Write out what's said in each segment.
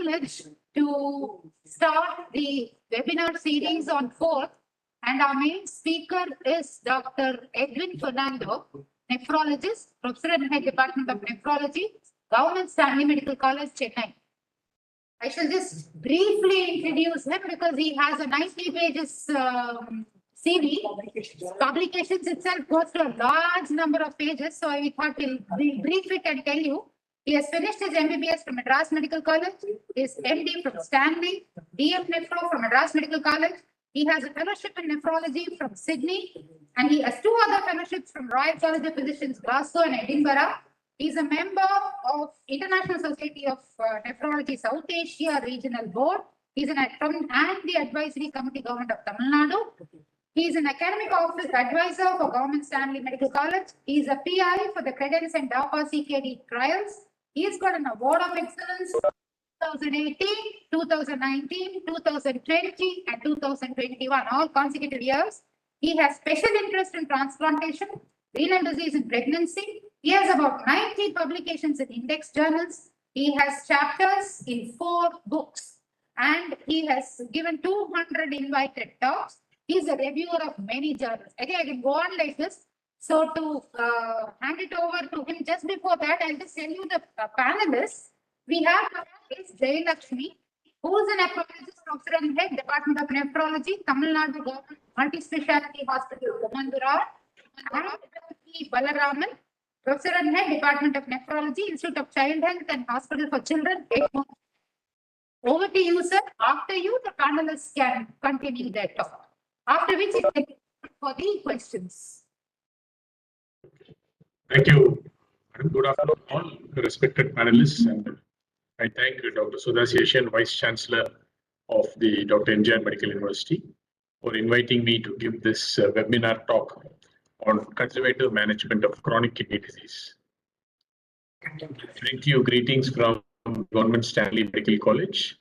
privilege to start the webinar series on 4th, and our main speaker is Dr. Edwin Fernando, nephrologist, Professor and Head Department of Nephrology, Government Stanley Medical College, Chennai. I shall just briefly introduce him because he has a 90 pages CV. Publications itself goes to a large number of pages, so I thought we'll brief it and tell you. He has finished his MBBS from Madras Medical College, his MD from Stanley, DM Nephro from Madras Medical College. He has a fellowship in nephrology from Sydney, and he has 2 other fellowships from Royal College of Physicians, Glasgow and Edinburgh. He is a member of International Society of Nephrology South Asia Regional Board. He is and the Advisory Committee Government of Tamil Nadu. He is an academic office advisor for Government Stanley Medical College. He is a PI for the Credence and DAPA CKD trials. He has got an Award of Excellence 2018, 2019, 2020, and 2021, all consecutive years. He has special interest in transplantation, renal disease and pregnancy. He has about 90 publications in index journals. He has chapters in 4 books, and he has given 200 invited talks. He is a reviewer of many journals. Again, I can go on like this. So to hand it over to him, just before that, I'll just tell you the panelists. We have is Jay Lakshmi, who is a nephrologist, Professor and Head, Department of Nephrology, Tamil Nadu Government Multi-Speciality Hospital, Kumandura, and P. Balaraman, Professor and Head, Department of Nephrology, Institute of Child Health and Hospital for Children. Over to you, sir. After you, the panelists can continue their talk. After which, it will be for the questions. Thank you. Good afternoon, all the respected panelists, and I thank Dr. Sudha Seshan, Vice Chancellor of the Dr. M.G.R. Medical University, for inviting me to give this webinar talk on conservative management of chronic kidney disease. Thank you. Greetings from Government Stanley Medical College,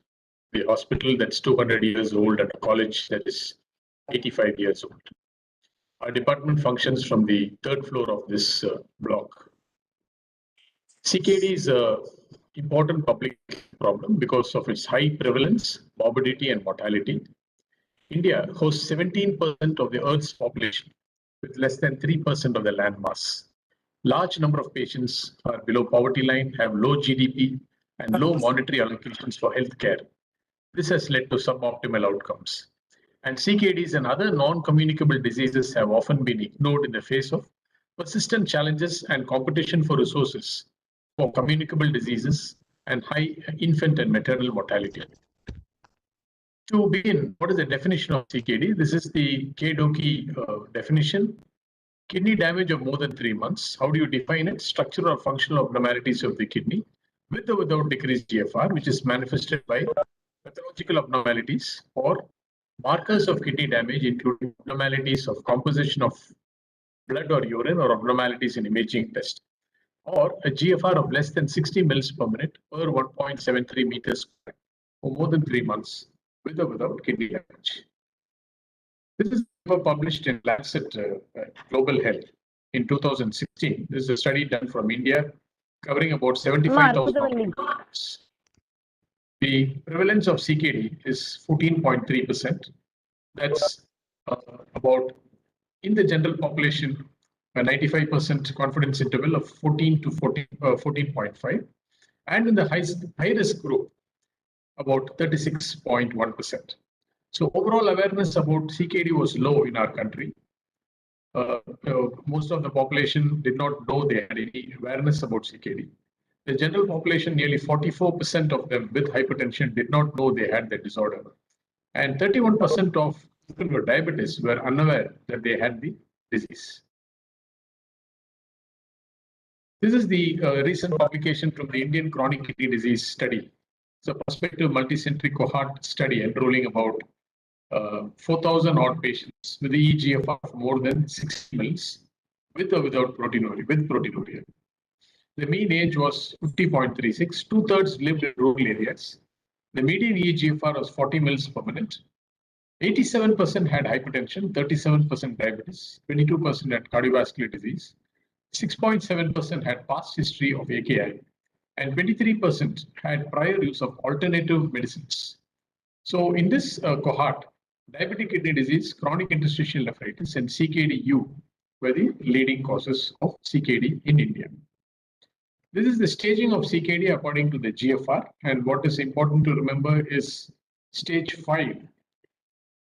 the hospital that's 200 years old and a college that is 85 years old. Our department functions from the 3rd floor of this block. CKD is an important public problem because of its high prevalence, morbidity, and mortality. India hosts 17% of the Earth's population with less than 3% of the land mass. Large number of patients are below poverty line, have low GDP, and low monetary allocations for healthcare. This has led to suboptimal outcomes. And CKDs and other non-communicable diseases have often been ignored in the face of persistent challenges and competition for resources for communicable diseases and high infant and maternal mortality. To begin, what is the definition of CKD? This is the KDOQI definition. Kidney damage of more than 3 months. How do you define it? Structural or functional abnormalities of the kidney with or without decreased GFR, which is manifested by pathological abnormalities or markers of kidney damage, including abnormalities of composition of blood or urine or abnormalities in imaging test, or a GFR of less than 60 mils per minute per 1.73 meters squared for more than 3 months with or without kidney damage. This is published in Lancet Global Health in 2016. This is a study done from India covering about 75,000 patients. The prevalence of CKD is 14.3%. That's about, in the general population, a 95% confidence interval of 14 to 14.5, and in the high risk group, about 36.1%. So overall awareness about CKD was low in our country. Most of the population did not know they had any awareness about CKD. The general population, nearly 44% of them with hypertension did not know they had the disorder. And 31% of people with diabetes were unaware that they had the disease. This is the recent publication from the Indian Chronic Kidney Disease Study. It's a prospective multicentric cohort study enrolling about 4,000 odd patients with the eGFR of more than 60 mils with or without proteinuria, with proteinuria. The mean age was 50.36. 2/3 lived in rural areas. The median eGFR was 40 mils per minute. 87% had hypertension, 37% diabetes, 22% had cardiovascular disease, 6.7% had past history of AKI, and 23% had prior use of alternative medicines. So in this cohort, diabetic kidney disease, chronic interstitial nephritis, and CKD-U were the leading causes of CKD in India. This is the staging of CKD according to the GFR, and what is important to remember is stage 5.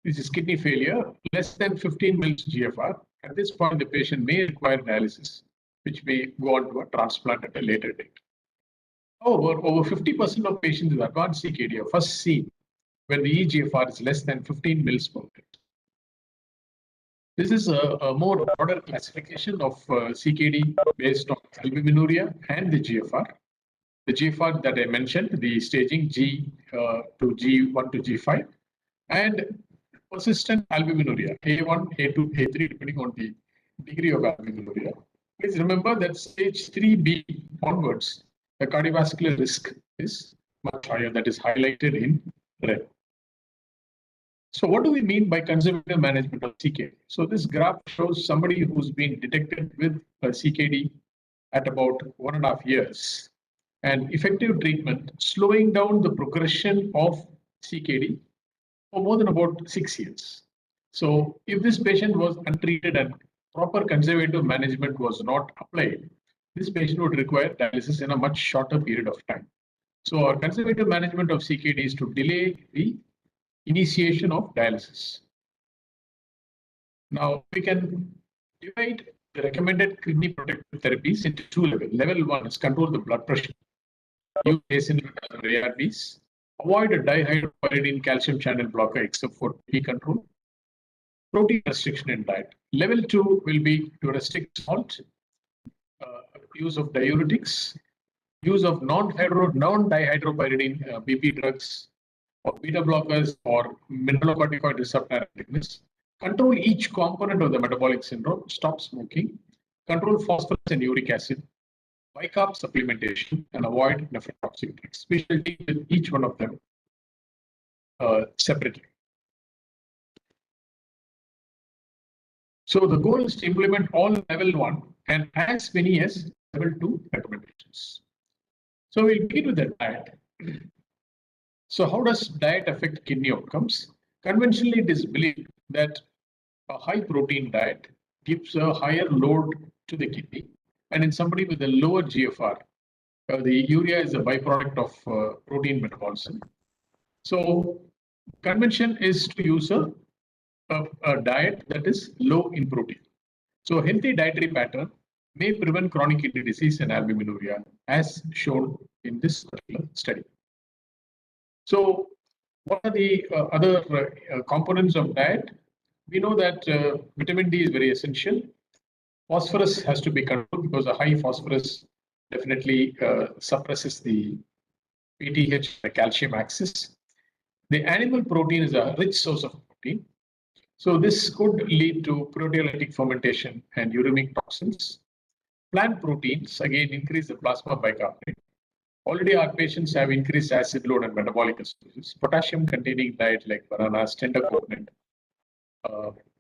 This is kidney failure, less than 15 mils GFR. At this point, the patient may require dialysis, which may go on to a transplant at a later date. However, over 50% of patients with advanced CKD are first seen when the eGFR is less than 15 mils per minute. This is a more broader classification of CKD based on albuminuria and the GFR. The GFR that I mentioned, the staging G to G1 to G5, and persistent albuminuria, A1, A2, A3, depending on the degree of albuminuria. Please remember that stage 3B onwards, the cardiovascular risk is much higher, that is highlighted in red. So what do we mean by conservative management of CKD? So this graph shows somebody who's been detected with a CKD at about 1.5 years, and effective treatment slowing down the progression of CKD for more than about 6 years. So if this patient was untreated and proper conservative management was not applied, this patient would require dialysis in a much shorter period of time. So our conservative management of CKD is to delay the initiation of dialysis. Now we can divide the recommended kidney protective therapies into 2 levels. Level 1 is control the blood pressure, use ACE inhibitors or ARBs, avoid a dihydropyridine calcium channel blocker except for P control, protein restriction in diet. Level 2 will be to restrict salt, use of diuretics, use of non-dihydropyridine BP drugs, or beta blockers, or mineralocorticoid receptor antagonists. Control each component of the metabolic syndrome, stop smoking, control phosphorus and uric acid, bicarb supplementation, and avoid nephrotoxic drugs. We shall deal with each one of them separately. So the goal is to implement all level 1 and as many as level 2 recommendations. So we'll begin with the diet. So how does diet affect kidney outcomes? Conventionally, it is believed that a high protein diet gives a higher load to the kidney, and in somebody with a lower GFR, the urea is a byproduct of protein metabolism. So convention is to use a diet that is low in protein. So a healthy dietary pattern may prevent chronic kidney disease and albuminuria, as shown in this particular study. So what are the other components of diet? We know that vitamin D is very essential. Phosphorus has to be controlled because a high phosphorus definitely suppresses the PTH, the calcium axis. The animal protein is a rich source of protein. So this could lead to proteolytic fermentation and uremic toxins. Plant proteins, again, increase the plasma bicarbonate. Already our patients have increased acid load and metabolic acidosis. Potassium containing diet like bananas, tender coconut.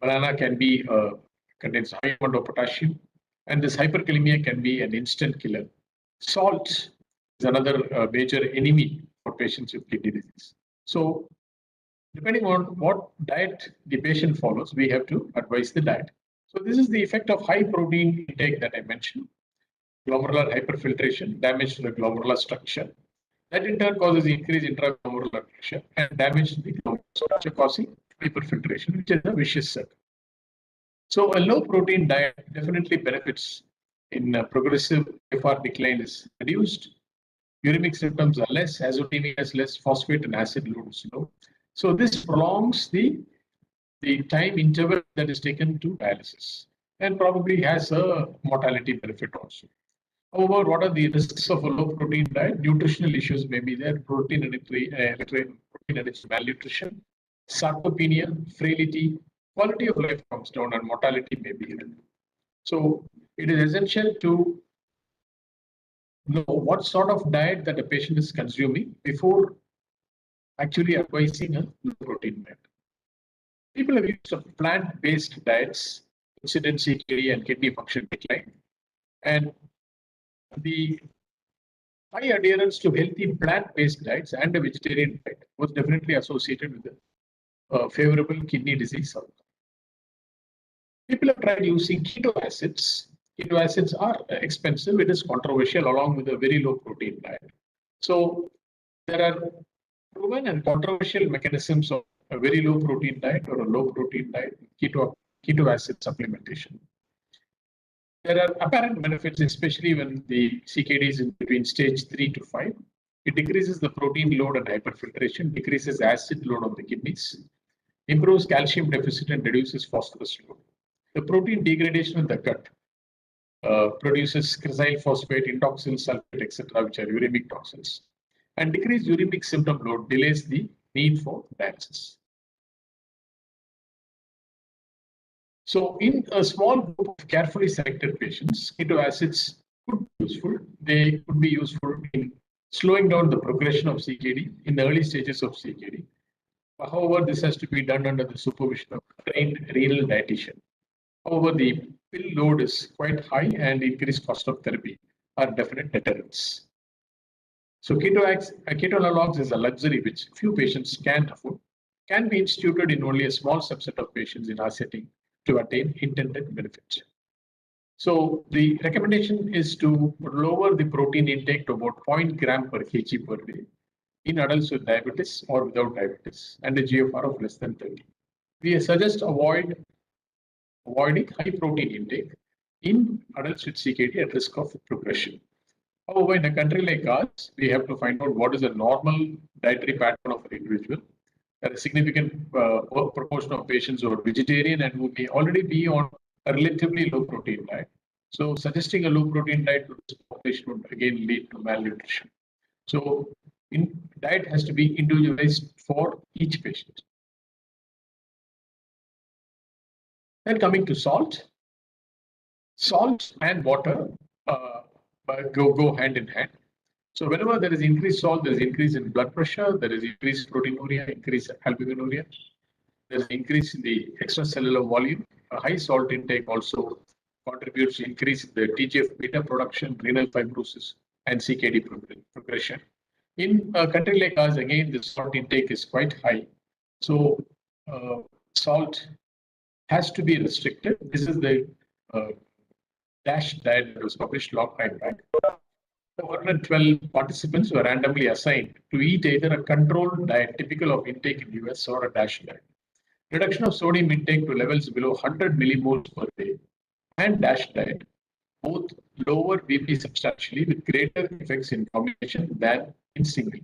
Banana can be contains high amount of potassium, and this hyperkalemia can be an instant killer. Salt is another major enemy for patients with kidney disease. So depending on what diet the patient follows, we have to advise the diet. So this is the effect of high protein intake that I mentioned. Glomerular hyperfiltration, damage to the glomerular structure. That in turn causes increased intraglomerular pressure and damage to the glomerular structure, causing hyperfiltration, which is a vicious circle. So a low protein diet definitely benefits in progressive GFR decline is reduced. Uremic symptoms are less, azotemia is less, phosphate and acid load is low. So this prolongs the time interval that is taken to dialysis and probably has a mortality benefit also. However, what are the risks of a low protein diet? Nutritional issues may be there, protein energy malnutrition, sarcopenia, frailty, quality of life comes down, and mortality may be there. So it is essential to know what sort of diet that a patient is consuming before actually advising a low protein diet. People have used plant-based diets, incident CKD and kidney function decline, and the High adherence to healthy plant-based diets and a vegetarian diet was definitely associated with a favorable kidney disease outcome. People have tried using keto acids. Keto acids are expensive. It is controversial along with a very low protein diet. So there are proven and controversial mechanisms of a very low protein diet or a low protein diet, keto acid supplementation. There are apparent benefits, especially when the CKD is in between stage 3 to 5. It decreases the protein load and hyperfiltration, decreases acid load on the kidneys, improves calcium deficit and reduces phosphorus load. The protein degradation in the gut produces cressyl phosphate, indoxyl sulfate, etc., which are uremic toxins. And decreased uremic symptom load delays the need for dialysis. So in a small group of carefully selected patients, keto acids could be useful. They could be useful in slowing down the progression of CKD in the early stages of CKD. However, this has to be done under the supervision of a trained renal dietitian. However, the pill load is quite high and increased cost of therapy are definite deterrents. So keto analogs is a luxury which few patients can't afford, can be instituted in only a small subset of patients in our setting to attain intended benefit. So the recommendation is to lower the protein intake to about 0.0 gram per kg per day in adults with diabetes or without diabetes and a GFR of less than 30. We suggest avoiding high protein intake in adults with CKD at risk of progression. However, in a country like ours, we have to find out what is the normal dietary pattern of an individual. There is a significant proportion of patients who are vegetarian and who may already be on a relatively low protein diet. So suggesting a low protein diet to this population would again lead to malnutrition. So diet has to be individualized for each patient. Then coming to salt. Salt and water go hand in hand. So whenever there is increased salt, there is increase in blood pressure, there is increased proteinuria, increased albuminuria, there is increase in the extracellular volume. A high salt intake also contributes to increase in the TGF beta production, renal fibrosis, and CKD progression. In a country like ours, again, the salt intake is quite high. So salt has to be restricted. This is the DASH diet that was published long time back. 412 participants were randomly assigned to eat either a controlled diet typical of intake in US or a DASH diet. Reduction of sodium intake to levels below 100 millimoles per day and DASH diet both lower BP substantially with greater effects in combination than in single.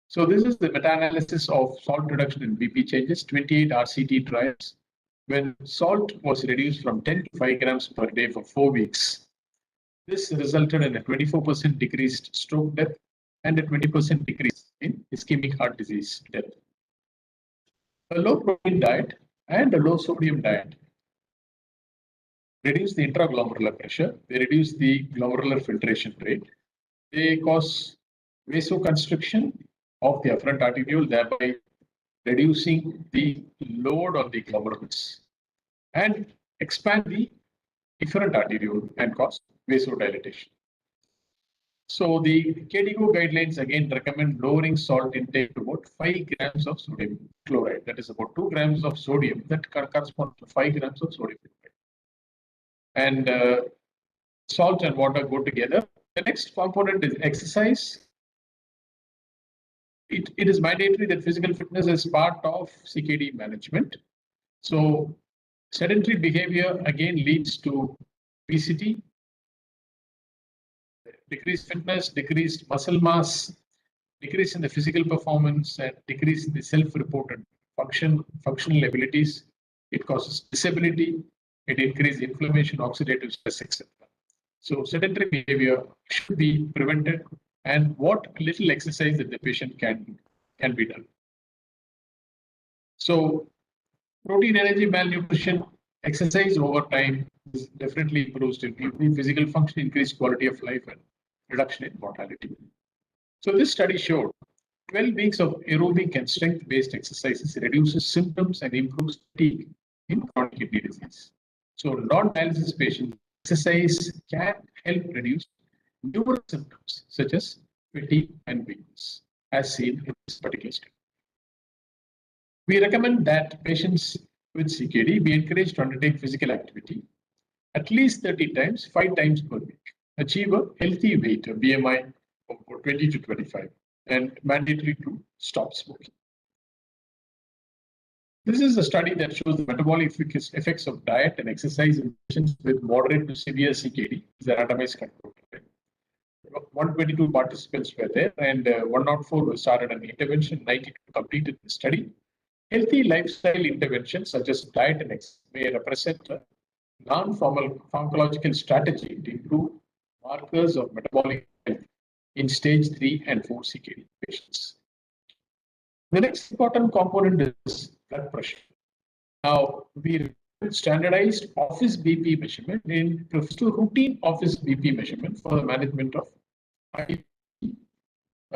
So this is the meta-analysis of salt reduction in BP changes, 28 RCT trials. When salt was reduced from 10 to 5 grams per day for 4 weeks, this resulted in a 24% decreased stroke death and a 20% decrease in ischemic heart disease death. A low protein diet and a low sodium diet reduce the intraglomerular pressure, they reduce the glomerular filtration rate, they cause vasoconstriction of the afferent arteriole, thereby reducing the load on the glomerulus, and expand the efferent arteriole and cause vasodilatation. So the KDIGO guidelines again recommend lowering salt intake to about 5 grams of sodium chloride. That is about 2 grams of sodium that corresponds to 5 grams of sodium chloride. And salt and water go together. The next component is exercise. It is mandatory that physical fitness is part of CKD management. So sedentary behavior again leads to obesity, decreased fitness, decreased muscle mass, decrease in the physical performance, and decrease in the self-reported functional abilities. It causes disability, it increases inflammation, oxidative stress, etc. So sedentary behavior should be prevented, and what little exercise that the patient can be done. So protein energy malnutrition, exercise over time definitely improves physical function, increased quality of life, and reduction in mortality. So this study showed 12 weeks of aerobic and strength-based exercises reduces symptoms and improves fatigue in chronic kidney disease. So non-dialysis patients, exercise can help reduce numerous symptoms such as fatigue and weakness, as seen in this particular study. We recommend that patients with CKD be encouraged to undertake physical activity at least 30 times, 5 times per week. Achieve a healthy weight, a BMI of 20 to 25, and mandatory to stop smoking. This is a study that shows the metabolic effects of diet and exercise in patients with moderate to severe CKD. It's a randomized control trial. 122 participants were there, and 104 started an intervention, 92 completed the study. Healthy lifestyle interventions such as diet and exercise may represent a non-formal pharmacological strategy to improve markers of metabolic health in stage 3 and 4 CKD patients. The next important component is blood pressure. Now, we standardized office BP measurement in routine office BP measurement for the management of high BP.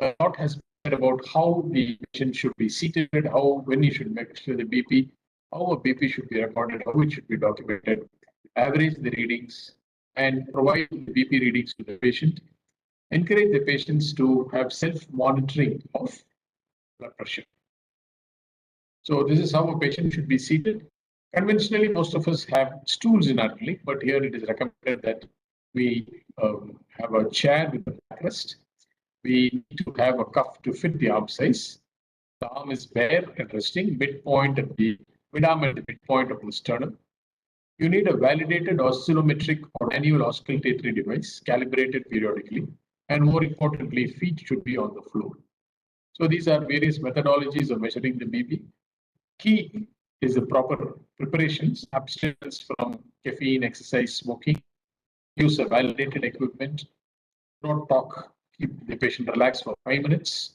A lot has been said about how the patient should be seated, when you should measure the BP, how a BP should be recorded, how it should be documented, average the readings, and provide the BP readings to the patient. Encourage the patients to have self-monitoring of blood pressure. So this is how a patient should be seated. Conventionally, most of us have stools in our clinic, but here it is recommended that we have a chair with a backrest. We need to have a cuff to fit the arm size. The arm is bare and resting, midpoint at the mid-arm at the midpoint of the sternum. You need a validated oscillometric or manual auscultatory device, calibrated periodically, and more importantly, feet should be on the floor. So these are various methodologies of measuring the BP. Key is the proper preparations, abstinence from caffeine, exercise, smoking, use of validated equipment, not talk, keep the patient relaxed for 5 minutes.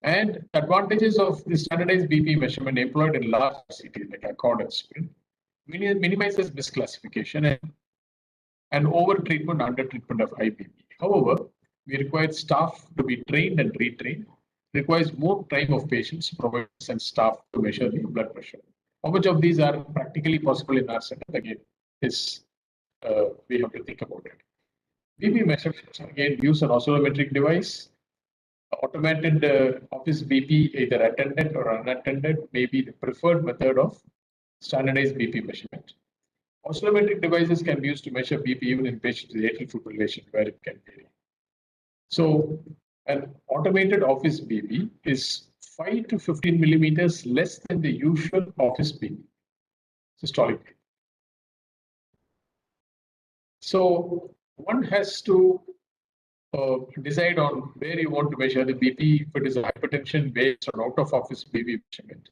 And advantages of the standardized BP measurement employed in large cities like Accord and Sprint minimizes misclassification and over-treatment, under-treatment of high BP. However, we require staff to be trained and retrained. Requires more time of patients, providers, and staff to measure the blood pressure. How much of these are practically possible in our center? Again, is we have to think about it. BP measurements, again, use an oscillometric device. Automated office BP, either attended or unattended, may be the preferred method of standardized BP measurement. Oscillometric devices can be used to measure BP even in patients with atrial fibrillation, where it can vary. So, an automated office BP is 5 to 15 millimeters less than the usual office BP, systolic. So, one has to decide on where you want to measure the BP. If it is a hypertension based on out of office BP measurement,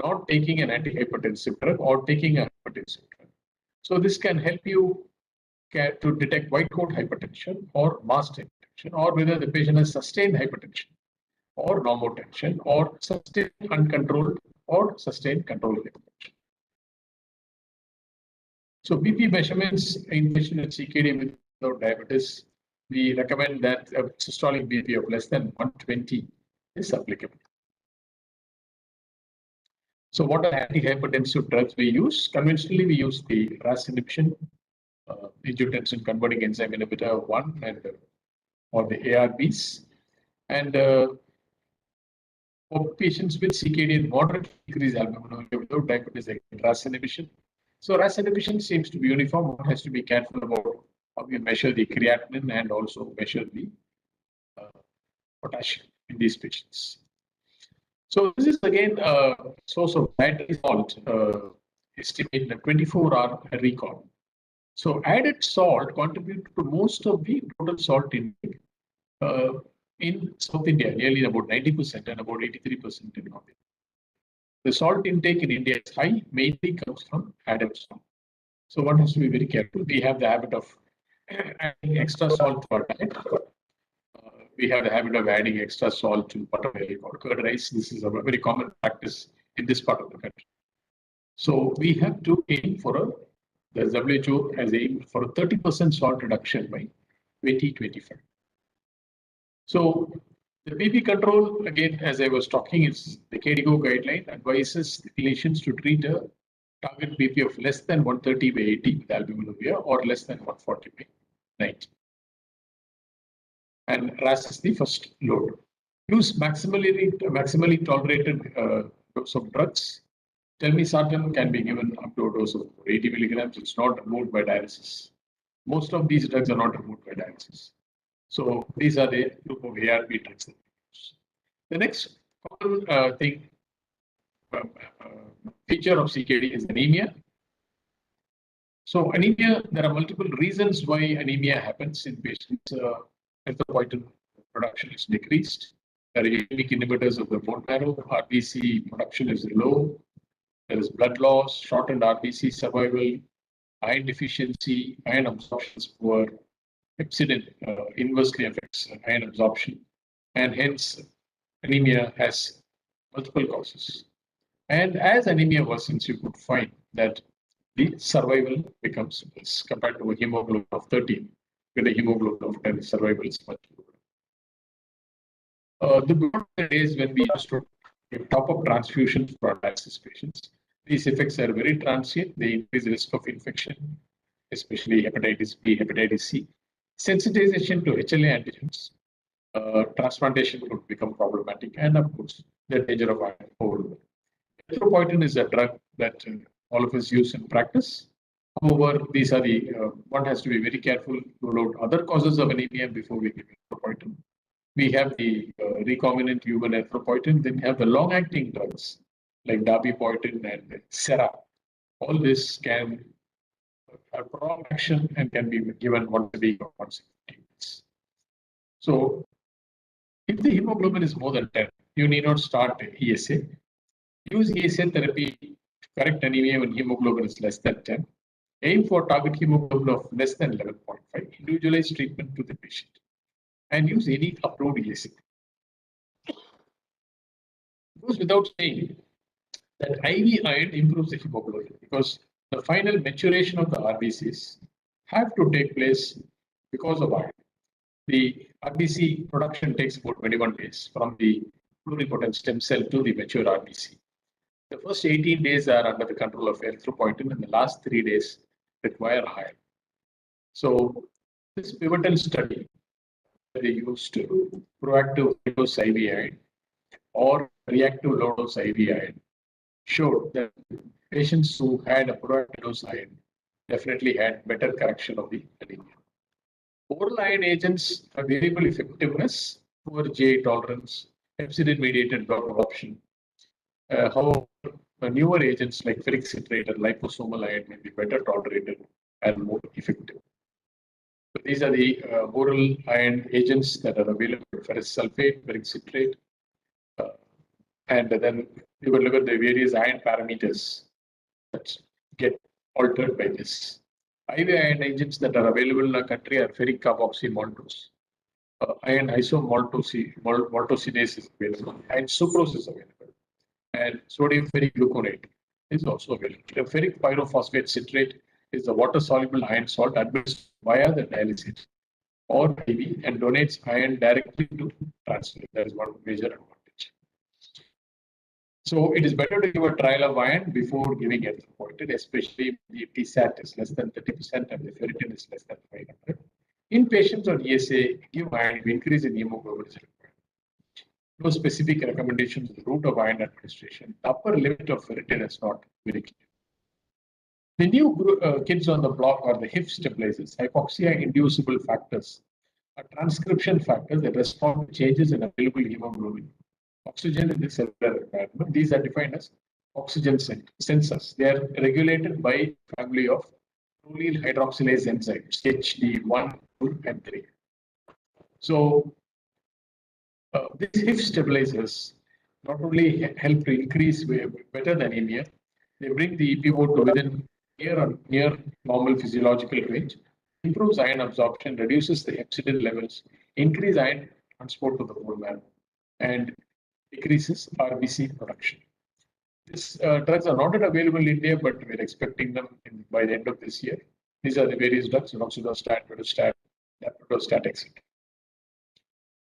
not taking an antihypertensive drug or taking a hypertensive drug. So this can help you to detect white coat hypertension or masked hypertension, or whether the patient has sustained hypertension or normotension or sustained uncontrolled or sustained controlled hypertension. So BP measurements in patients with CKD without diabetes, we recommend that a systolic BP of less than 120 is applicable. So what are antihypertensive drugs we use? Conventionally, we use the RAS inhibition, angiotensin converting enzyme inhibitor 1, and or the ARBs. And for patients with CKD and moderate increased albuminuria without diabetes, RAS inhibition. So RAS inhibition seems to be uniform. One has to be careful about how we measure the creatinine and also measure the potassium in these patients. So this is again a source of dietary salt, estimated at 24-hour recall. So added salt contributes to most of the total salt intake in South India, nearly about 90% and about 83% in North India. The salt intake in India is high, mainly comes from added salt. So one has to be very careful. We have the habit of adding extra salt to our diet. We have the habit of adding extra salt to buttermilk or curd rice. This is a very common practice in this part of the country. So we have to aim for the WHO has aimed for a 30% salt reduction by 2025. So the BP control, again, as I was talking, is the KDIGO guideline advises clinicians to treat a target BP of less than 130 by 80 with albuminuria or less than 140 by 90. and RAS is the first load. Use maximally tolerated dose of drugs. Telmisartan can be given up to a dose of 80 milligrams. It's not removed by dialysis. Most of these drugs are not removed by dialysis. So these are the group of ARB drugs. The next common feature of CKD is anemia. So anemia, there are multiple reasons why anemia happens in patients. Erythropoietin production is decreased. There are unique inhibitors of the bone marrow. RBC production is low. There is blood loss, shortened RBC survival, iron deficiency, iron absorption is poor. Hepcidin inversely affects iron absorption, and hence anemia has multiple causes. And as anemia worsens, you could find that the survival becomes less compared to a hemoglobin of 13. With a hemoglobin of 10, survival is much lower. The good days when we used to give top-up transfusions for dialysis patients, these effects are very transient. They increase the risk of infection, especially hepatitis B, hepatitis C. Sensitization to HLA antigens, transplantation could become problematic, and of course, the danger of iron overload. Erythropoietin is a drug that all of us use in practice. However, these are the one has to be very careful to rule out other causes of anemia before we give erythropoietin. We have the recombinant human erythropoietin. Then we have the long-acting drugs like dabipoietin and sera. All this can have prolonged action and can be given once a week or once in 15 days. So, if the hemoglobin is more than 10, you need not start ESA. Use ESA therapy to correct anemia when hemoglobin is less than 10. Aim for target hemoglobin of less than 11.5. Individualize treatment to the patient. And use any approved ESA. It goes without saying that IV iron improves the hemoglobin because the final maturation of the RBCs have to take place because of iron. The RBC production takes about 21 days from the pluripotent stem cell to the mature RBC. The first 18 days are under the control of erythropoietin, and the last 3 days require iron. So, this pivotal study that they used to proactive dose IV iron or reactive low dose IV iron showed that patients who had a proactive dose iron definitely had better correction of the anemia. Oral iron agents have variable effectiveness, poor GI tolerance, hepcidin-mediated blood absorption. However, newer agents like ferric citrate and liposomal iron may be better tolerated and more effective. So these are the oral iron agents that are available: ferrous sulfate, ferric citrate, and then we will look at the various iron parameters that get altered by this. IV iron agents that are available in the country are ferric carboxy maltose. Iron isomaltosinase is available, and sucrose is available, and sodium ferric gluconate is also available. The ferric pyrophosphate citrate is the water-soluble iron salt administered via the dialysate or IV and donates iron directly to transplant. That is one major advantage. So it is better to give a trial of iron before giving erythropoietin, especially if the TSAT is less than 30% and the ferritin is less than 500. In patients on ESA, give iron to increase in hemoglobin is required. No specific recommendations on the route of iron administration. The upper limit of ferritin is not very clear. The new kids on the block are the HIF stabilizers, hypoxia-inducible factors, are transcription factors that respond to changes in available hemoglobin. Oxygen in the cellular environment. These are defined as oxygen sensors. They are regulated by family of prolyl hydroxylase enzymes, HD1, 2, and 3. So these HIF stabilizers not only help to increase better than anemia, they bring the EPO to within near normal physiological range, improves iron absorption, reduces the hepcidin levels, increase iron transport to the bone marrow, and decreases RBC production. These drugs are not yet available in India, but we're expecting them by the end of this year. These are the various drugs: roxadustat, roxadustat, daprodustat, etc.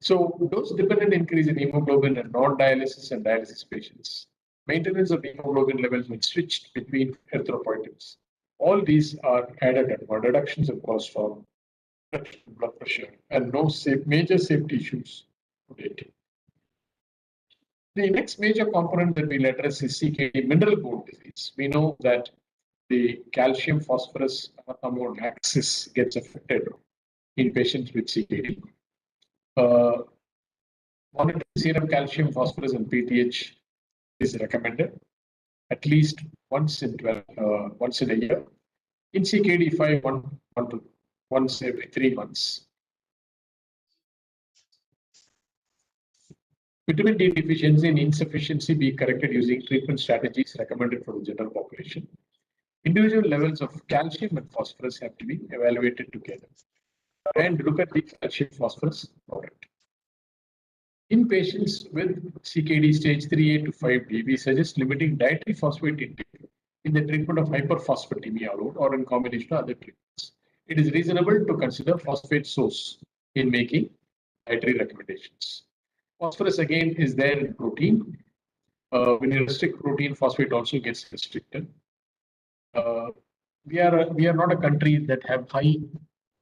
So, dose-dependent increase in hemoglobin in non-dialysis and dialysis patients, maintenance of hemoglobin levels when switched between erythropoietins. All these are added adreductions of cholesterol, blood pressure, and no major safety issues to date. The next major component that we'll address is CKD mineral-borne disease. We know that the calcium phosphorus hormone axis gets affected in patients with CKD. Monitoring serum calcium, phosphorus, and PTH is recommended at least once in a year. In CKD5, once every 3 months. Vitamin D deficiency and insufficiency be corrected using treatment strategies recommended for the general population. Individual levels of calcium and phosphorus have to be evaluated together. And look at the calcium phosphorus product. In patients with CKD stage 3A to 5D, we suggest limiting dietary phosphate intake in the treatment of hyperphosphatemia alone or in combination with other treatments. It is reasonable to consider phosphate source in making dietary recommendations. Phosphorus again is there in protein. When you restrict protein, phosphate also gets restricted. We are not a country that have high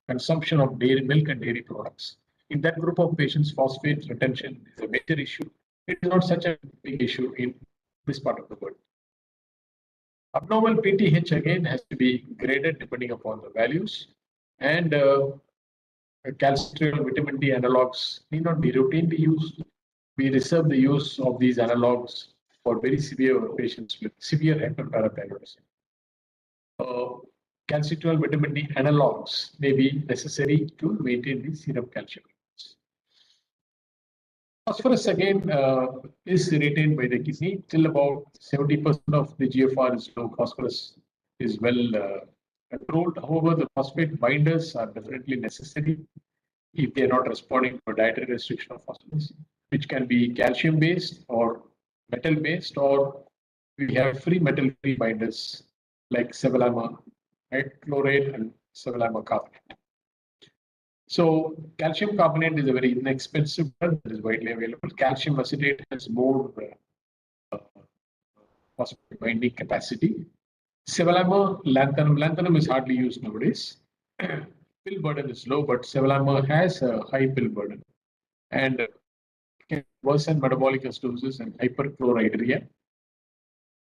consumption of dairy milk and dairy products. In that group of patients, phosphate retention is a major issue. It is not such a big issue in this part of the world. Abnormal PTH again has to be graded depending upon the values, and calcium vitamin D analogs need not be routinely used. We reserve the use of these analogs for very severe patients with severe hyperparathyroidism. Calcium vitamin D analogs may be necessary to maintain the serum calcium. Phosphorus again is retained by the kidney till about 70% of the GFR is low. Phosphorus is well controlled. However, the phosphate binders are definitely necessary if they are not responding to a dietary restriction of phosphorus, which can be calcium based or metal based, or we have free metal free binders like sevelamer chloride and sevelamer carbonate. So calcium carbonate is a very inexpensive drug that is widely available. Calcium acetate has more phosphate binding capacity. Sevelamer, lanthanum is hardly used nowadays. Pill burden is low, but sevelamer has a high pill burden and can worsen metabolic acidosis and hyperchlorhydria.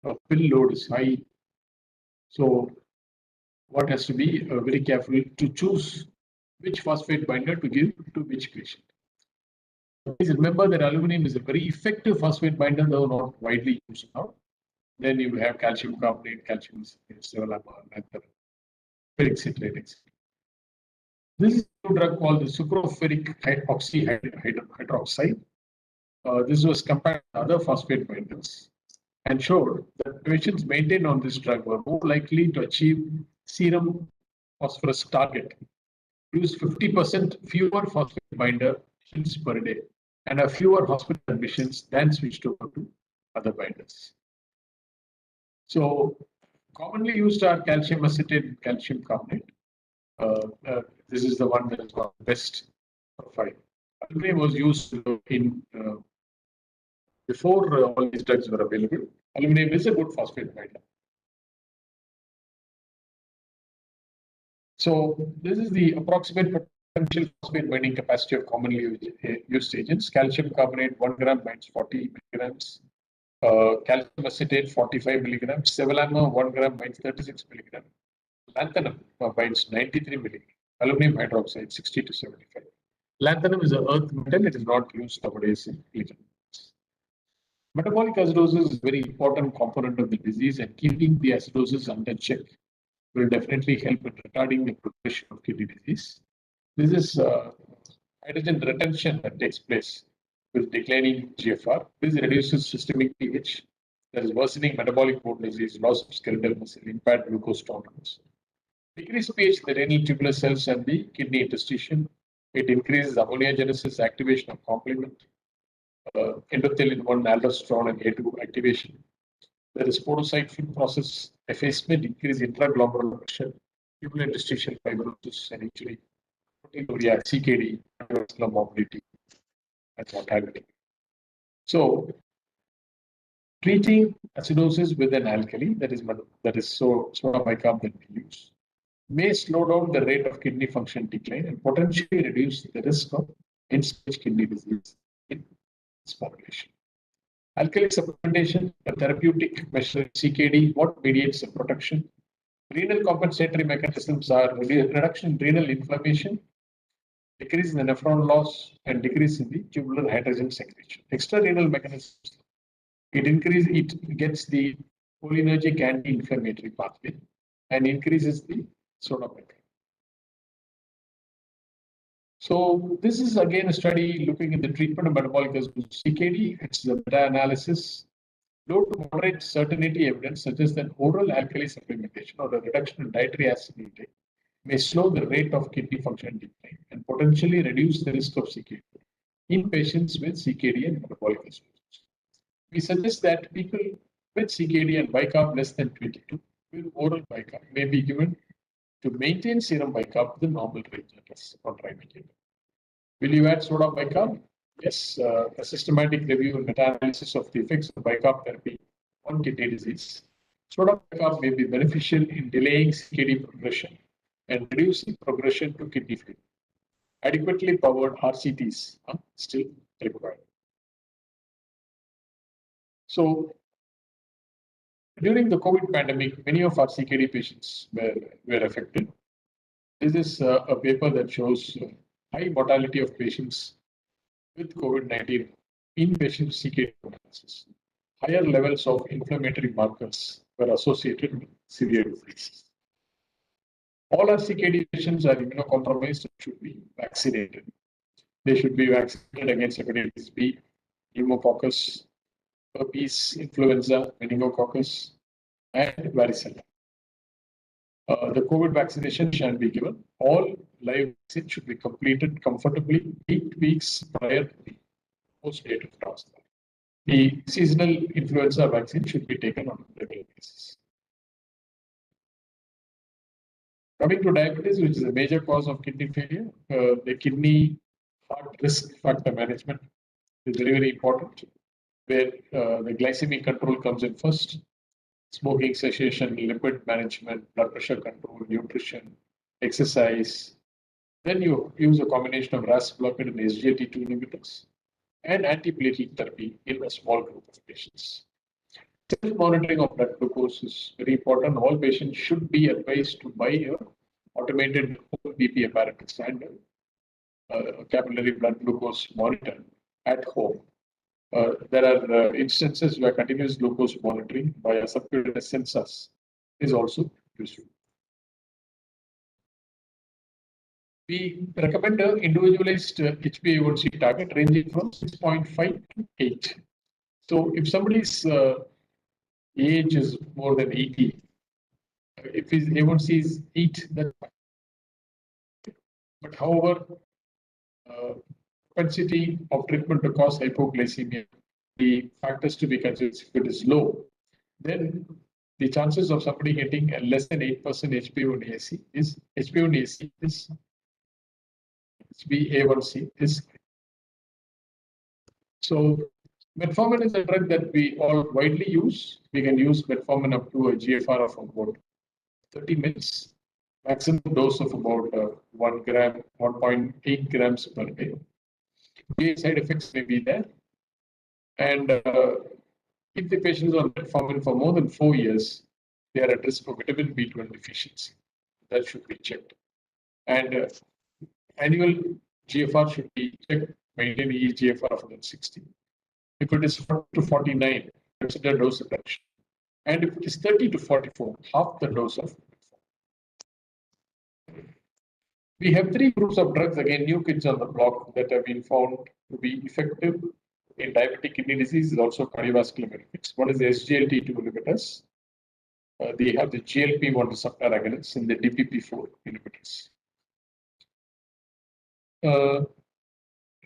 Pill load is high. So one has to be very careful to choose which phosphate binder to give to which patient. Please remember that aluminum is a very effective phosphate binder, though not widely used now. Then you have calcium carbonate, calcium sevelamer, ferric citrate, etc. This is a drug called the sucroferric hydroxide. This was compared to other phosphate binders and showed that patients maintained on this drug were more likely to achieve serum phosphorus target. Use 50% fewer phosphate binder per day and have fewer hospital admissions than switched over to other binders. So commonly used are calcium acetate and calcium carbonate. This is the one that has got the best profile. Aluminum was used in before all these drugs were available. Aluminum is a good phosphate binder. So this is the approximate potential phosphate binding capacity of commonly used agents. Calcium carbonate 1 gram binds 40 milligrams. Calcium acetate 45 milligrams. Sevelamer 1 gram binds 36 milligrams. Lanthanum binds 93 milligrams. Aluminum hydroxide 60 to 75. Lanthanum is an earth metal. It is not used nowadays in clinical. Metabolic acidosis is a very important component of the disease, and keeping the acidosis under check will definitely help in retarding the progression of kidney disease. This is hydrogen retention that takes place with declining GFR. This reduces systemic pH, there is worsening metabolic bone disease, loss of skeletal muscle, impaired glucose tolerance. Decreased pH in the renal tubular cells and the kidney interstitium. It increases ammoniogenesis, activation of complement, endothelin 1, aldosterone, and A2 activation. There is podocyte film process effacement, increase intraglomerular pressure, tubular interstitial fibrosis, and injury, proteinuria, CKD, cardiovascular morbidity, and mortality. So, treating acidosis with an alkali, that is soda bicarb that we use. may slow down the rate of kidney function decline and potentially reduce the risk of end-stage kidney disease in this population. Alkali supplementation, a therapeutic measure in CKD, what mediates the protection? Renal compensatory mechanisms are reduction in renal inflammation, decrease in the nephron loss, and decrease in the tubular hydrogen secretion. Extrarenal mechanisms, it gets the cholinergic anti-inflammatory pathway and increases the sodium. So this is again a study looking at the treatment of metabolic CKD. It's a meta-analysis. Low to moderate certainty evidence suggests that oral alkali supplementation or a reduction in dietary acid intake may slow the rate of kidney function decline and potentially reduce the risk of CKD in patients with CKD and metabolic acidosis. We suggest that people with CKD and bicarb less than 22 with oral bicarb may be given to maintain serum bicarb to the normal range on trimethylene. Will you add soda bicarb? Yes, a systematic review and meta-analysis of the effects of bicarb therapy on kidney disease. Soda bicarb may be beneficial in delaying CKD progression and reducing progression to kidney failure. Adequately powered RCTs are still required. So, during the COVID pandemic, many of our CKD patients were affected. This is a paper that shows high mortality of patients with COVID-19 in patients with CKD analysis. Higher levels of inflammatory markers were associated with severe disease. All our CKD patients are immunocompromised and should be vaccinated. They should be vaccinated against hepatitis B, pneumococcus, herpes, influenza, meningococcus, and varicella. The COVID vaccination shall be given. All live vaccines should be completed comfortably 8 weeks prior to the post date of transplant. The seasonal influenza vaccine should be taken on a regular basis. Coming to diabetes, which is a major cause of kidney failure, the kidney heart risk factor management is very, very important, where the glycemic control comes in first. Smoking cessation, lipid management, blood pressure control, nutrition, exercise. Then you use a combination of RAS blockade and SGLT2 inhibitors and antiplatelet therapy in a small group of patients. Self-monitoring of blood glucose is very important. All patients should be advised to buy an automated BP apparatus and a capillary blood glucose monitor at home. There are instances where continuous glucose monitoring by a subcutaneous sensors is also useful. We recommend an individualized HbA1c target ranging from 6.5 to 8. So if somebody's age is more than 80, if his A1c is 8, that's fine. But however, propensity of treatment to cause hypoglycemia, the factors to be considered, if it is low, then the chances of somebody getting a less than 8% HbA1c is HbA1c is. So metformin is a drug that we all widely use. We can use metformin up to a GFR of about 30 minutes, maximum dose of about 1 gram, 1.8 grams per day. The side effects may be there. And if the patient is on metformin for more than 4 years, they are at risk for vitamin B12 deficiency. That should be checked. And annual GFR should be checked, maintain GFR of 160. If it is 40 to 49, consider dose reduction. And if it is 30 to 44, half the dose of metformin. We have 3 groups of drugs, again, new kids on the block that have been found to be effective in diabetic kidney disease, also cardiovascular benefits. One is the SGLT2 inhibitors. They have the GLP-1 receptor agonists and the DPP-4 inhibitors.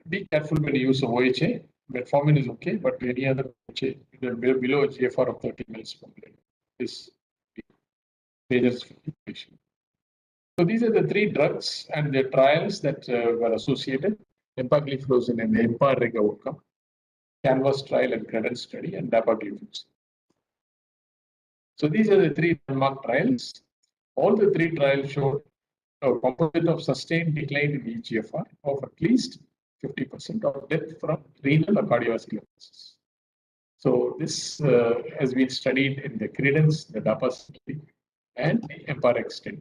Be careful when you use OHA. Metformin is okay, but any other OHA below a GFR of 30 mL per minute is dangerous for the patient. So these are the 3 drugs and their trials that were associated: empagliflozin and the M.G.R outcome, Canvas trial and Credence study, and dapagliflozin. So these are the 3 landmark trials. All the three trials showed a composite of sustained decline in eGFR of at least 50% or death from renal or cardiovascular causes. So this has been studied in the Credence, the DAPA study, and the M.G.R extent.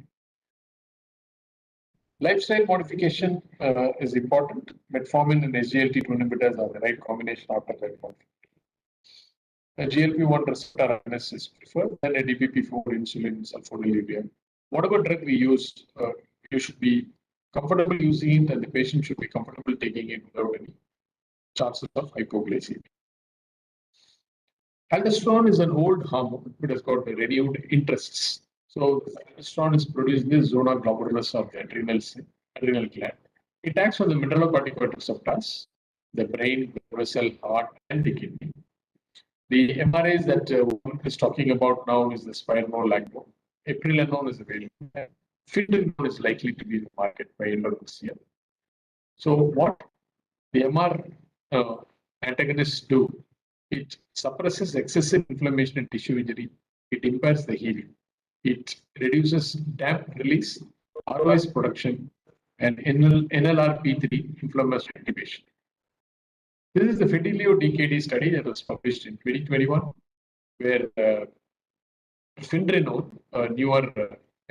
Lifestyle modification is important. Metformin and SGLT2 inhibitors are the right combination after life modification. A GLP-1 receptor agonist is preferred, then a DPP-4 insulin, sulfonylurea. Whatever drug we use, you should be comfortable using it, and the patient should be comfortable taking it without any chances of hypoglycemia. Aldosterone is an old hormone. It has got renewed interests. So aldosterone is produced in the zona glomerulus of the adrenal gland. It acts on the mineralocorticoid receptors, the brain, the vessel, heart, and the kidney. The MRAs that one is talking about now is the spironolactone. Eplerenone is available. Findrenone is likely to be in the market by end of this year. So what the M.R antagonists do, it suppresses excessive inflammation and tissue injury. It impairs the healing. It reduces DAMP release, ROS production, and NLRP3 inflammatory activation. This is the Fidelio DKD study that was published in 2021, where Findrenone, a newer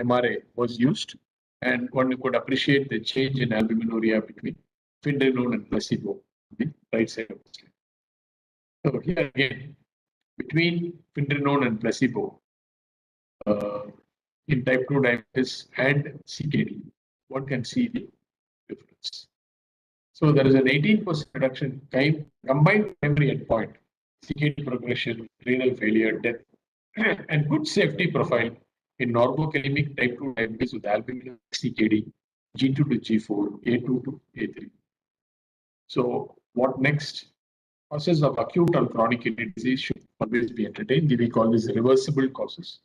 MRA, was used, and one could appreciate the change in albuminuria between Findrenone and placebo on the right side of the slide. So here again, between Findrenone and placebo in type 2 diabetes and CKD, one can see the difference. So there is an 18% reduction combined primary endpoint, CKD progression, renal failure, death, and good safety profile in normokalemic type 2 diabetes with albumin CKD, G2 to G4, A2 to A3. So what next? Causes of acute and chronic kidney disease should always be entertained. We call this reversible causes.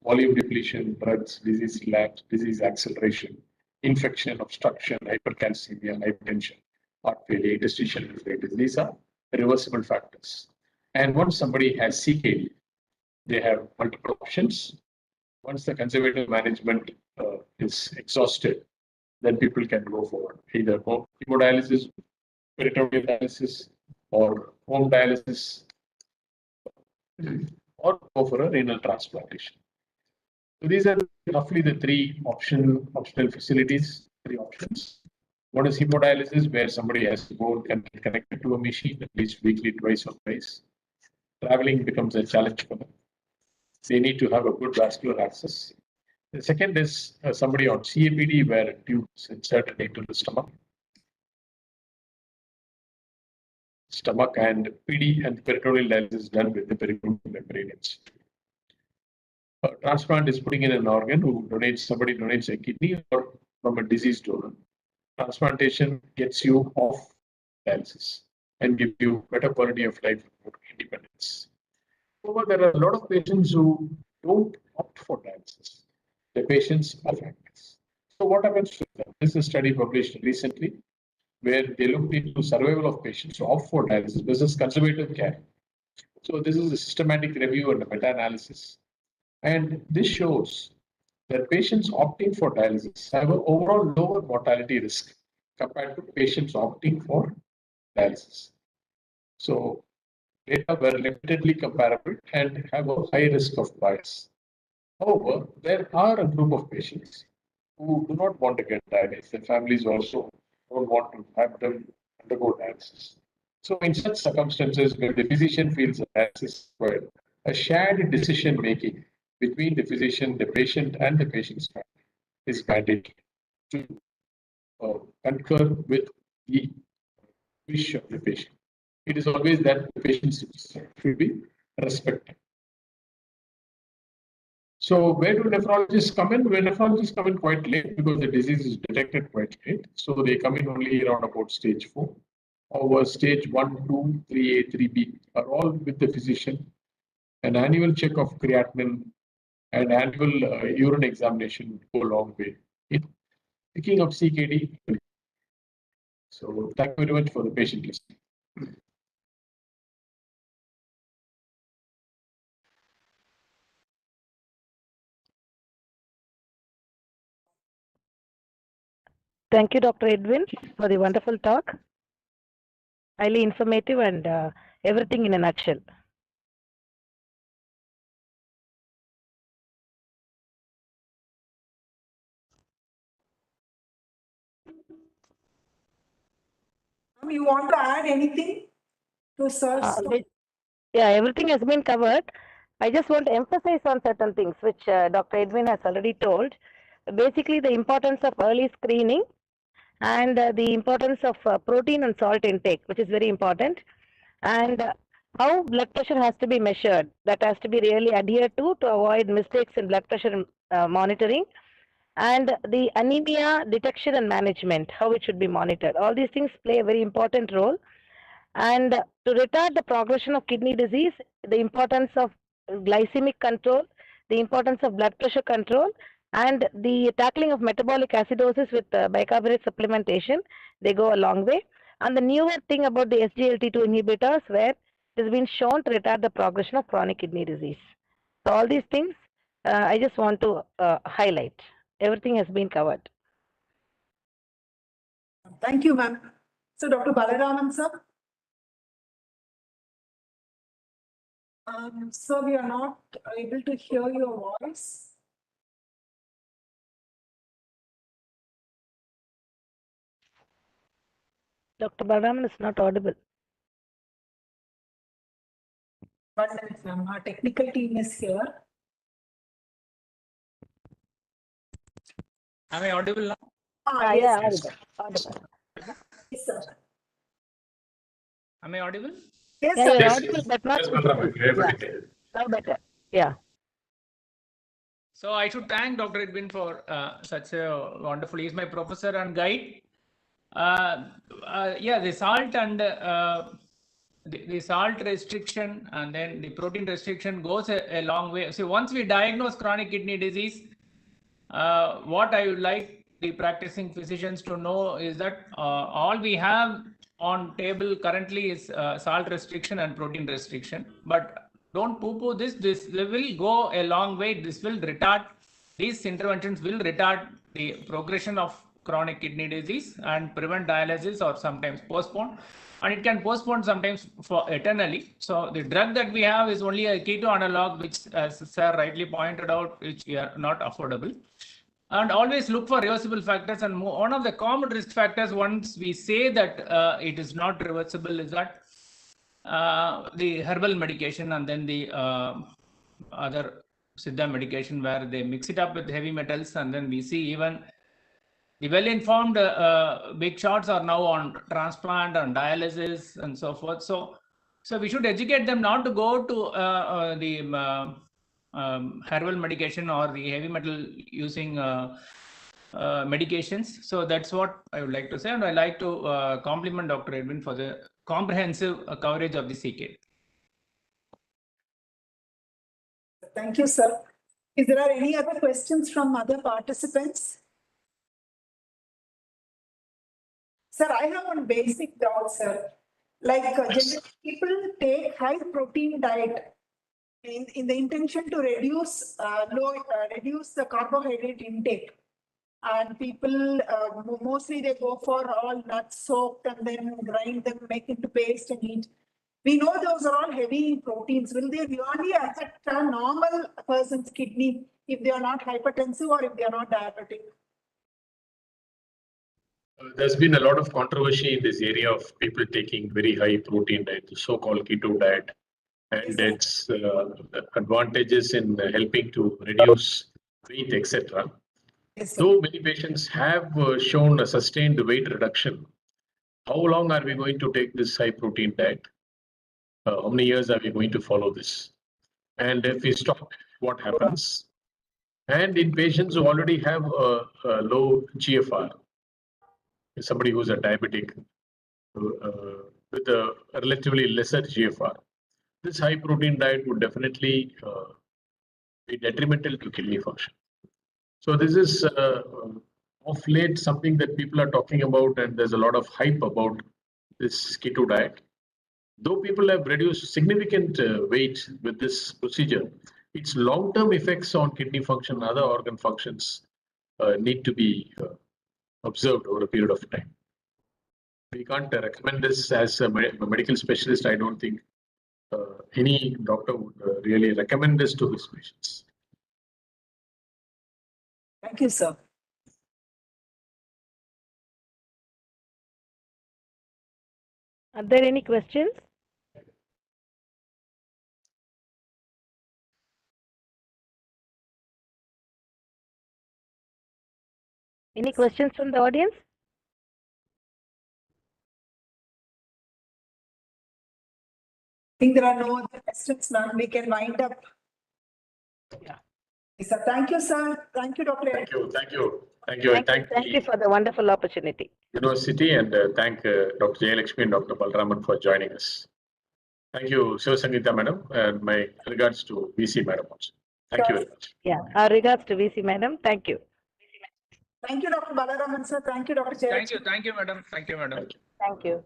Volume depletion, drugs, disease lapse, disease acceleration, infection, obstruction, hypercalcemia, hypertension, heart failure, interstitial nephritis. These are reversible factors. And once somebody has CKD, they have multiple options. Once the conservative management is exhausted, then people can go for either hemodialysis, peritoneal dialysis, or home dialysis, or go for a renal transplantation. So these are roughly the three optional facilities, three options. One is hemodialysis, where somebody has to go and get connected to a machine at least weekly, twice or thrice. Traveling becomes a challenge for them. They need to have a good vascular access. The second is somebody on CAPD, where a tube is inserted into the stomach and PD and peritoneal dialysis is done with the peritoneal membrane. Transplant is putting in an organ somebody donates a kidney or from a deceased donor. Transplantation gets you off dialysis and gives you better quality of life and independence. However, there are a lot of patients who don't opt for dialysis. The patients of actors. So what happens to them? This is a study published recently where they looked into survival of patients who opt for dialysis versus conservative care. So this is a systematic review and a meta-analysis. And this shows that patients opting for dialysis have an overall lower mortality risk compared to patients opting for dialysis. So data were limitedly comparable and have a high risk of bias. However, there are a group of patients who do not want to get dialysis. Their families also don't want to have them undergo dialysis. So in such circumstances, where the physician feels that dialysis is required, a shared decision making between the physician, the patient, and the patient's family is mandatory to concur with the wish of the patient. It is always that the patient's should be respected. So where do nephrologists come in? Where nephrologists come in quite late because the disease is detected quite late. So they come in only around about stage 4. Over stage 1, 2, 3A, 3B are all with the physician. An annual check of creatinine and annual urine examination would go a long way in picking up CKD. So thank you very much for the patient listening. Thank you, Dr. Edwin, for the wonderful talk. Highly informative and everything in a nutshell. You want to add anything to sir's? Yeah, everything has been covered. I just want to emphasize on certain things which Dr. Edwin has already told. Basically, the importance of early screening and the importance of protein and salt intake, which is very important, and how blood pressure has to be measured. That has to be really adhered to avoid mistakes in blood pressure monitoring, and the anemia detection and management, how it should be monitored. All these things play a very important role. And to retard the progression of kidney disease, the importance of glycemic control, the importance of blood pressure control, and the tackling of metabolic acidosis with bicarbonate supplementation, they go a long way. And the newer thing about the SGLT2 inhibitors, where it has been shown to retard the progression of chronic kidney disease. So all these things, I just want to highlight. Everything has been covered. Thank you, ma'am. So, Dr. Balaraman, sir. Sir, we are not able to hear your voice. Dr. Balaraman is not audible. 1 minute, ma'am. Our technical team is here. Am I audible now? Yeah, Yes, audible. yes, sir. Am I audible? Yes, Yeah, sir. you're Yes, audible, yes. but not Yes, visible. Balram, you're able Yeah, to tell. now better. Yeah. So I should thank Dr. Edwin for such a wonderful. He's my professor and guide. Yeah, the salt and the salt restriction and then the protein restriction goes a long way. So once we diagnose chronic kidney disease, what I would like the practicing physicians to know is that all we have on table currently is salt restriction and protein restriction. But don't poo-poo this. This will go a long way. This will retard. These interventions will retard the progression of chronic kidney disease and prevent dialysis or sometimes postpone. And it can postpone sometimes for eternally. So the drug that we have is only a keto analog, which, as Sir rightly pointed out, which we are not affordable. And always look for reversible factors. And one of the common risk factors, once we say that it is not reversible, is that the herbal medication and then the other Siddha medication, where they mix it up with heavy metals, and then we see even the well-informed big shots are now on transplant and dialysis and so forth. So we should educate them not to go to the herbal medication or the heavy metal using medications. So that's what I would like to say, and I like to compliment Dr. Edwin for the comprehensive coverage of the CK. Thank you, sir. Is there any other questions from other participants? Sir, I have one basic doubt, sir. Like generally people take high protein diet in the intention to reduce reduce the carbohydrate intake. And people mostly they go for all nuts soaked and then grind them, make into paste and eat. We know those are all heavy proteins. Will they really affect a normal person's kidney if they are not hypertensive or if they are not diabetic? There's been a lot of controversy in this area of people taking very high protein diet, the so-called keto diet, and its advantages in helping to reduce weight, etc. Yes, Though many patients have shown a sustained weight reduction, how long are we going to take this high protein diet? How many years are we going to follow this? And if we stop, what happens? And in patients who already have a low GFR, somebody who's a diabetic with a relatively lesser GFR, this high protein diet would definitely be detrimental to kidney function. So this is of late something that people are talking about, and there's a lot of hype about this keto diet. Though people have reduced significant weight with this procedure, its long-term effects on kidney function and other organ functions need to be observed over a period of time. We can't recommend this as a medical specialist. I don't think any doctor would really recommend this to his patients. Thank you, sir. Are there any questions? Any questions from the audience? I think there are no other questions, ma'am. We can wind up. Yeah. Sir, thank you, sir. Thank you, Dr. Thank you, thank you, thank you. Thank you for the wonderful opportunity. University and thank Dr. Jayalakshmi and Dr. Balraman for joining us. Thank you, Sivasangita madam, and my regards to VC madam also. Thank you very much. Yeah, our regards to VC madam. Thank you. Thank you, Dr. Balaraman, sir. Thank you, Dr. Jayalakshmi. Thank you, madam. Thank you, madam. Thank you.